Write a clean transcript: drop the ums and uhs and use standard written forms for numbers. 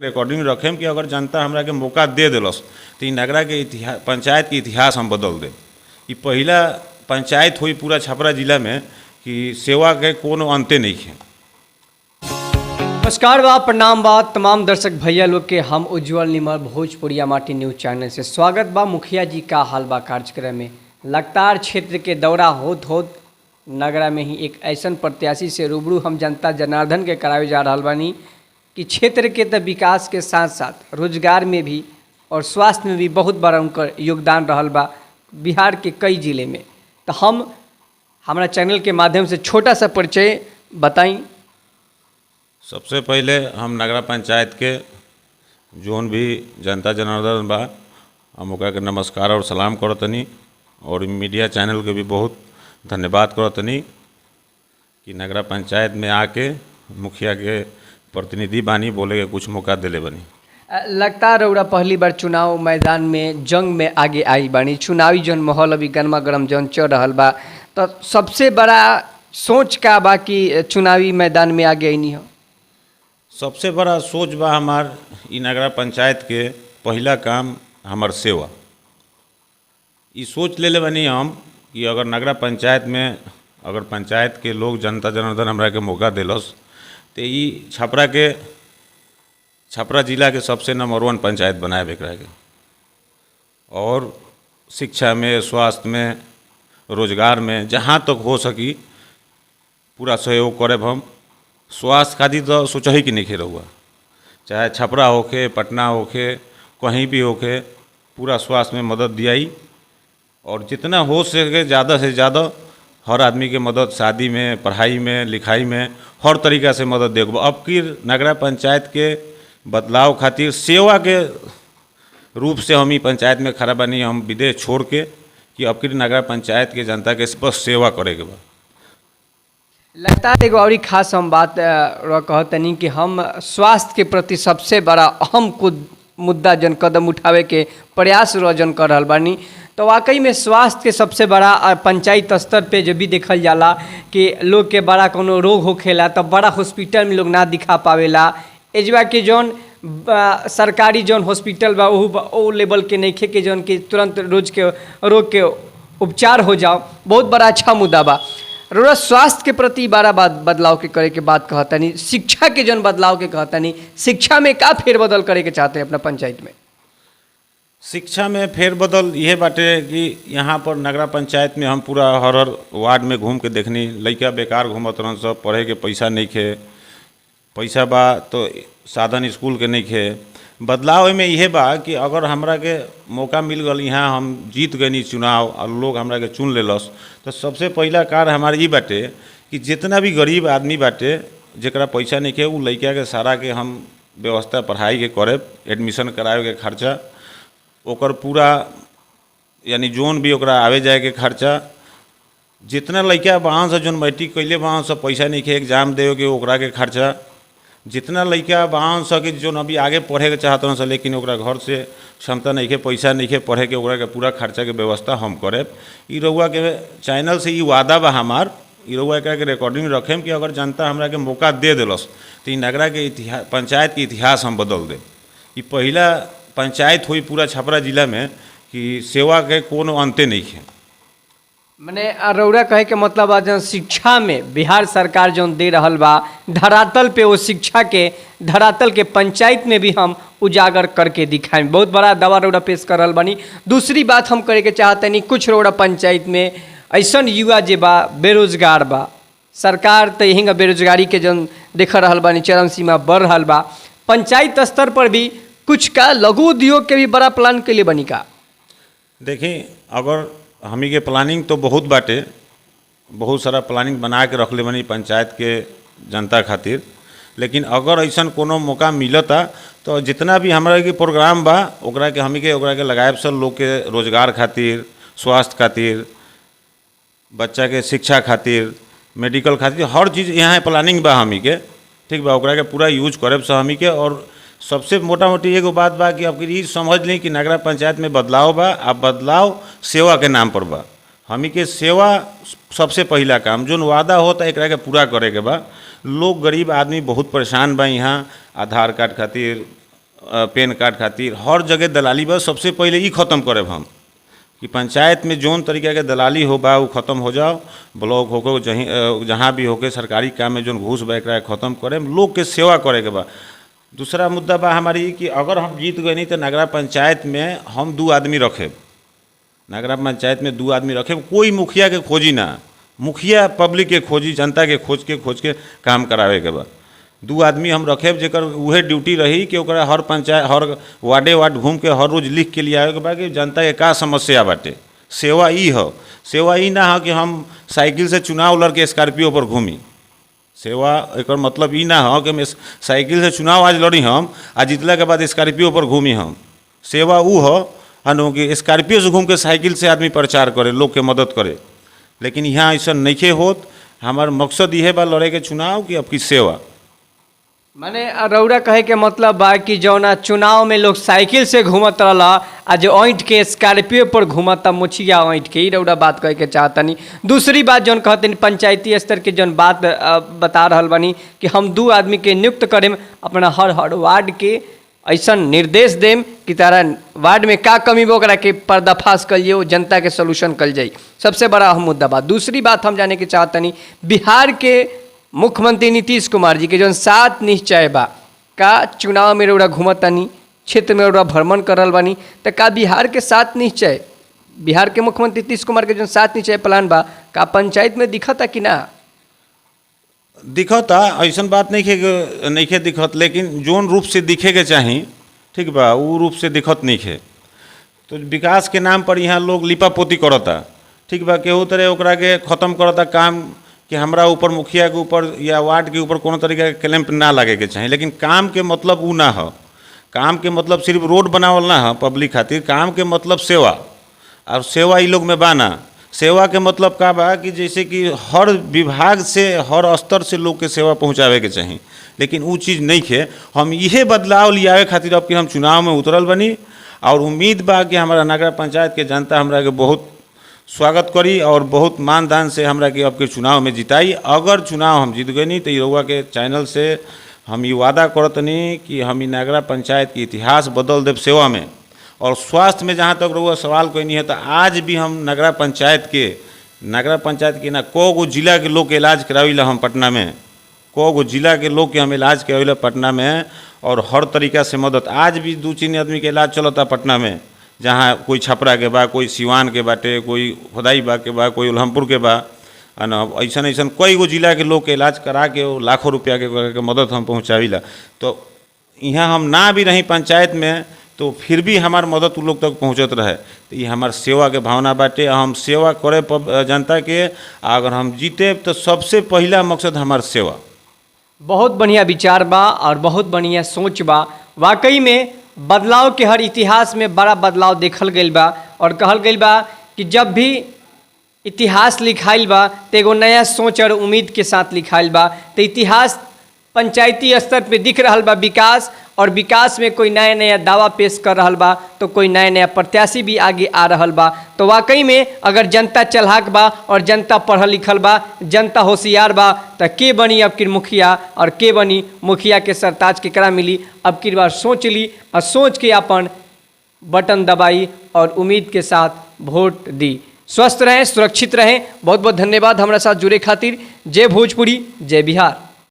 Recording रखें कि अगर जनता हमरा के मौका दे दिलस तो इ नगरा के इतिहास, पंचायत के इतिहास हम बदल दे। इ पहला पंचायत हुई पूरा छपरा जिला में कि सेवा के कोनो अंते नहीं है। नमस्कार बा, प्रणाम बा तमाम दर्शक भैया लोग के हम उज्जवल निमर भोजपुरिया माटी न्यूज चैनल से स्वागत बा। मुखिया जी का हाल बा कार्यक्रम में लगातार क्षेत्र के दौरा होत नगरा में ही एक ऐसा प्रत्याशी से रूबरू हम जनता जनार्दन के करावे जा रहा बानी कि क्षेत्र के तो विकास के साथ साथ रोजगार में भी और स्वास्थ्य में भी बहुत बड़ा उनका योगदान रहल बा बिहार के कई जिले में। तो हम हमारा चैनल के माध्यम से छोटा सा परिचय बताई। सबसे पहले हम नगरा पंचायत के जोन भी जनता जनार्दन बा हम ओकरा के नमस्कार और सलाम करतनी और मीडिया चैनल के भी बहुत धन्यवाद करतनी कि नगरा पंचायत में आके मुखिया के प्रतिनिधि बानी बोले के कुछ मौका दिले बनी। लगता रौरा पहली बार चुनाव मैदान में जंग में आगे आई बानी। चुनावी जन माहौल अभी गर्मा गर्म जन चल रहा बा, तो सबसे बड़ा सोच का बा कि चुनावी मैदान में आगे आई हो? सबसे बड़ा सोच बा हमार इ नगरा पंचायत के पहला काम हमार सेवा। इ सोच ले बनी हम कि अगर नगरा पंचायत में अगर पंचायत के लोग जनता जनार्दन हमरा के मौका दिलस तो इ छपरा जिला के सबसे नंबर 1 पंचायत बनाए एकरा के। और शिक्षा में, स्वास्थ्य में, रोजगार में जहाँ तक हो सकी पूरा सहयोग करब हम। स्वास्थ्य खातिर तो सोचही कि नहीं रहुआ, चाहे छपरा होके, पटना होके, कहीं भी होके, पूरा स्वास्थ्य में मदद दियाई और जितना हो सके ज़्यादा से ज़्यादा हर आदमी के मदद, शादी में, पढ़ाई में, लिखाई में, हर तरीका से मदद देगा। अब की नगरा पंचायत के बदलाव खातिर सेवा के रूप से हम ही पंचायत में खड़ा बनी। हम विदेश छोड़ के कि अब की नगरा पंचायत के जनता के बस सेवा करे के बा। लगता है एगो और खास हम बात कहतनी कि हम स्वास्थ्य के प्रति सबसे बड़ा अहम मुद्दा जन कदम उठावे के प्रयास जन कर रहा बानी। तो वाकई में स्वास्थ्य के सबसे बड़ा पंचायत स्तर पे जब भी देखल जाला कि लोग के बड़ा कोनो रोग होखेला तो बड़ा हॉस्पिटल में लोग ना दिखा पावेला। एजवा के जौन सरकारी जौन हॉस्पिटल बा ओ लेवल के नहीं खे के जौन कि तुरंत रोग के उपचार हो जाओ, बहुत बड़ा अच्छा मुद्दा बा। रोरा स्वास्थ्य के प्रति बड़ा बदलाव के करे के बात कहतनी, शिक्षा के जौन बदलाव के कहतनी, शिक्षा में का फेरबदल करे के चाहते हैं अपना पंचायत में? शिक्षा में फेरबदल यह बाटे कि यहाँ पर नगरा पंचायत में हम पूरा हर वार्ड में घूम के देखनी, लड़का बेकार घूमत रहन सब, पढ़े के पैसा नहीं खे, पैसा बा तो साधन स्कूल के नहीं खे। बदलाव में यह बा कि अगर हमरा के मौका मिल गल, यहाँ हम जीत गनी चुनाव और लोग हमरा के चुन लेलस, तो सबसे पहला कार्य हमारे ये बाटे कि जितना भी गरीब आदमी बाटे जरा पैसा नहीं खे उ लड़का के सारा के हम व्यवस्था पढ़ाई के करे, एडमिशन करावे के खर्चा, ओकर पूरा यानी जोन भी ओकरा आवे जाए के खर्चा, जितना लड़का वहाँ से जोन मैट्रिक कैले वहाँ से पैसा नहीं खे एग्जाम देवे के ओकरा के खर्चा, जितना लड़का वहाँ से कि जोन अभी आगे पढ़े के चाहत से लेकिन ओकरा घर से क्षमता नहीं खे, पैसा नहीं खे पढ़े के, ओकरा के पूरा खर्चा के व्यवस्था हम करे। इ रउआ के चैनल से इ वादा बा हमार, इ रउआ के रिकॉर्डिंग रखें कि अगर जनता हमरा के मौका दे दिलस तो इ नगरा के इतिहास, पंचायत के इतिहास हम बदल दे। इ पहला पंचायत हुई पूरा छपरा जिला में कि सेवा के कोनो अंते नहीं है। मैंने रौरा कहे के मतलब आज शिक्षा में बिहार सरकार जो दे रहल बा धरातल पे, वो शिक्षा के धरातल के पंचायत में भी हम उजागर करके दिखाएं। बहुत बड़ा दावा रौरा पेश कर रहल बानी। दूसरी बात हम करे के चाहते नहीं, कुछ रौरा पंचायत में ऐसा युवा जे बा बेरोजगार बा, सरकार तो यही बेरोजगारी के जो देख रहल बानी चरम सीमा बढ़ रहा बा। पंचायत स्तर पर भी कुछ का लघु उद्योग के भी बड़ा प्लान के लिए बनी का? देखिए, अगर हमी के प्लानिंग तो बहुत बाटे, बहुत सारा प्लानिंग बना के रख ले बनी पंचायत के जनता खातिर, लेकिन अगर ऐसा कोनो मौका मिलता तो जितना भी हमारा के प्रोग्राम बा ओकरा के हमी के ओकरा के लगाए सब लोग के रोजगार खातिर, स्वास्थ्य खातिर, बच्चा के शिक्षा खातिर, मेडिकल खातिर, हर चीज़ यहाँ प्लानिंग बा हमी के, ठीक बा। ओकरा के पूरा यूज करे सब हमी के। और सबसे मोटा मोटी एगो बात बा कि अब ये समझ ली कि नगरा पंचायत में बदलाव बा, अब बदलाव सेवा के नाम पर बा। हमी के सेवा सबसे पहला काम, जो वादा होता है एकरा के पूरा करे के बा। लोग गरीब आदमी बहुत परेशान बा यहाँ, आधार कार्ड खातिर, पैन कार्ड खातिर हर जगह दलाली बा। सबसे पहले ई खत्म करे हम कि पंचायत में जौन तरीका के दलाली हो बा वो खत्म हो जाओ। ब्लॉक होके जहाँ भी होके सरकारी काम में जौन घूस बा एकरा खत्म करे, लोग के सेवा करे के बा। दूसरा मुद्दा बा हमारी कि अगर हम जीत गए नहीं तो नगरा पंचायत में हम 2 आदमी रखे, नगरा पंचायत में 2 आदमी रखे, कोई मुखिया के खोजी ना, मुखिया पब्लिक के खोजी, जनता के खोज के काम करावे के बा। 2 आदमी हम रखे जेकर उहे ड्यूटी रही कि ओकरा हर पंचायत हर वार्ड घूम के हर रोज लिख के लिए आवे के बा कि जनता के का समस्या बाटे। सेवा ई हो, सेवा ई ना हो कि हम साइकिल से चुनाव लड़ के स्कॉर्पियो पर घूमी। सेवा एक मतलब ई ना हो कि मैं साइकिल से चुनाव आज लड़ी हम आ जीतला के बाद स्कॉर्पियो पर घूमी हम। सेवा ऊ हो हनु कि स्कॉर्पियो से घूम के साइकिल से आदमी प्रचार करे, लोग के मदद करे। लेकिन यहाँ ऐसा नहीं होत। हमार मकसद यह बा लड़े के चुनाव कि अब की सेवा। माने रौरा कहे के मतलब बा कि जौना चुनाव में लोग साइकिल से घूमत रहला आ जो ऐंठ के स्कॉर्पियो पर घूमता मुछिया ऐंठ के, ही रौरा बात कहे के चाहतनी। दूसरी बात जौन कहतनी पंचायती स्तर के जौन बात बता रहल बानी कि हम 2 आदमी के नियुक्त करें अपना हर वार्ड के, ऐसा निर्देश देम कि तारा वार्ड में का कमी बा ओकरा के पर्दाफाश कल जाए, जनता के सोल्यूशन कल जाए। सबसे बड़ा अहम मुद्दा बा। दूसरी बात हम जाने के चाहतनी बिहार के मुख्यमंत्री नीतीश कुमार जी के जौन 7 निश्चय बा का चुनाव में रौरा घूमतानी, क्षेत्र में रौरा भ्रमण करल बानी, तो का बिहार के 7 निश्चय, बिहार के मुख्यमंत्री नीतीश कुमार के जौन 7 निश्चय प्लान बा का पंचायत में दिखता कि ना? दिखता, ऐसा बात नहीं खे दिखत, लेकिन जोन रूप से दिखे के चाही ठीक बा वो रूप से दिखत नहीं खे। तो विकास के नाम पर यहाँ लोग लिपापोती करता ठीक बा, केहू तरह ओकरा के खत्म करता काम कि हमरा ऊपर मुखिया के ऊपर या वार्ड के ऊपर कोनो तरीका के क्लैंप ना लगे के चाहिए। लेकिन काम के मतलब ऊ ना हो। काम के मतलब सिर्फ रोड बनावल ना हो पब्लिक खातिर, काम के मतलब सेवा, और सेवा ई लोग में बाना। सेवा के मतलब का बा कि जैसे कि हर विभाग से हर स्तर से लोग के सेवा पहुँचावे के चाहिए, लेकिन वो चीज़ नहीं है। हम यह बदलाव लियावे खातिर अब कि हम चुनाव में उतरल बनी, और उम्मीद बा कि हमारा नगर पंचायत के जनता हमरा के बहुत स्वागत करी और बहुत मानदान से हमरा के अब के चुनाव में जिताई। अगर चुनाव हम जीत गए नहीं तो रउआ के चैनल से हम ये वादा करतनी कि हम नगरा पंचायत के इतिहास बदल देव सेवा में। और स्वास्थ्य में जहाँ तक रउआ सवाल कोई नहीं है तो आज भी हम नगरा पंचायत के ना को जिला के लोग के इलाज कराविला हम पटना में, को जिला के लोग के हम इलाज कराविला पटना में, और हर तरीका से मदद। आज भी 2-3 आदमी के इलाज चलता पटना में, जहाँ कोई छपरा के बा, कोई सिवान के बाटे, कोई खुदाई बा के बा, कोई उल्हमपुर के बा, ऐसा कई गो जिला के लोग के इलाज करा के लाखों रुपया के मदद हम पहुँचाविला। तो यहाँ हम ना भी रही पंचायत में तो फिर भी हमार मदद उ लोग तक पहुँचत रहे। तो ये हमार सेवा के भावना बाटे, हम सेवा करे जनता के। अगर हम जीते तो सबसे पहला मकसद हमार सेवा। बहुत बढ़िया विचार बा और बहुत बढ़िया सोच बा। वाकई में बदलाव के हर इतिहास में बड़ा बदलाव देखल गई बा, और कहल गई बा कि जब भी इतिहास लिखाइल बा तो एगो नया सोच और उम्मीद के साथ लिखाइल बा। तो इतिहास पंचायती स्तर पे दिख रहा बा विकास, और विकास में कोई नया नया दावा पेश कर रहा बा तो कोई नया नया प्रत्याशी भी आगे आ रहा बा। तो वाकई में अगर जनता चलाक बा और जनता पढ़ल लिखल बा, जनता होशियार बा, तो के बनी अब की मुखिया और के बनी मुखिया के सरताज केकरा मिली। अब की बार सोच ली और सोच के अपन बटन दबाई और उम्मीद के साथ वोट दी। स्वस्थ रहें, सुरक्षित रहें। बहुत बहुत धन्यवाद हमारे साथ जुड़े खातिर। जय भोजपुरी, जय बिहार।